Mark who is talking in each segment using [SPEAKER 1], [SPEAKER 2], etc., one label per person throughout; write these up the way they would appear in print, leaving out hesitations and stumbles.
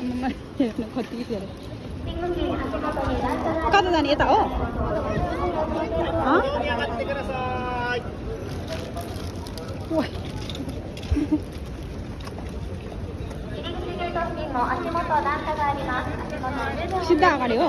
[SPEAKER 1] हेर्नु कति धेरै कता जाने यता हो सिधा अगाडि हो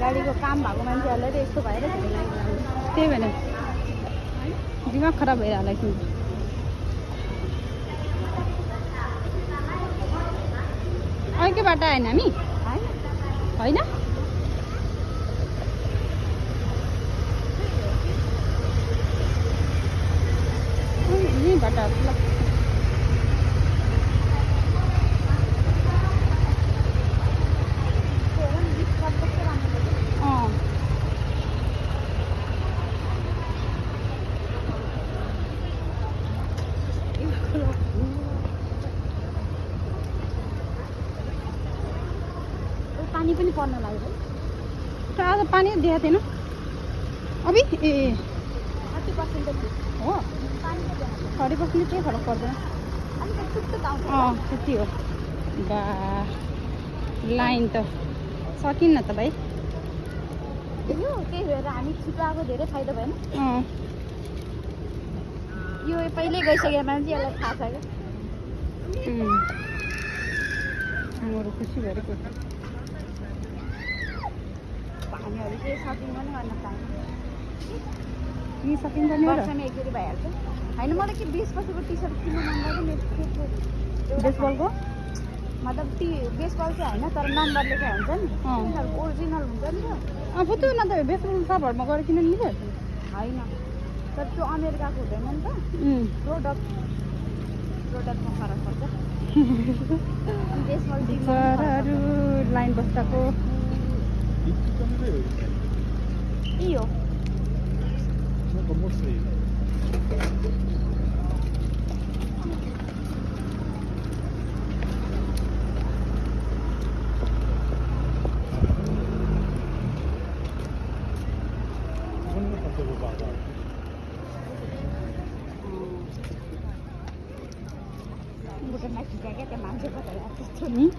[SPEAKER 1] गाडीको काम भएको मान्छेहरूलाई त यस्तो भएर त्यही भएर दिमाग खराब भइरहला कि अर्कै बाटो आएन हामी होइन यही बाटो पानी पनि पर्न लाग्यो त आज पानी देखाएको थिएन अभी ए 30% हो 30% केही फरक पर्दैन त्यति हो बा लाइन त सकिन्न त भाइ यो केही भएर हामी छिटो आएको धेरै फाइदा भएन यो पहिल्यै गइसकेको मान्छे यसलाई थाहा छ क्या हाम्रो खुसी भएर हामीहरू चाहिँ सपिङ पनि गर्न पाएन सपिङ गर्ने वर्षमा एकचोटि भइहाल्छ होइन मलाई के 20 वर्षको टी सर्ट किन्नु मन लाग्यो बेसबलको मतलब बेसबल चाहिँ होइन तर नम्बर लेखेको हुन्छ नि ओरिजिनल हुन्छ नि त अब त्यो न त बेसबल सबहरूमा गएर किन्न मिलिहाल्छ होइन तर त्यो अमेरिकाको हुँदैन नि त प्रोडक्टमा फरक पर्छ बेसबल लाइन बस्दाको Io.
[SPEAKER 2] No, como se
[SPEAKER 1] bukan lagi jaga ke manja pada atas tuh nih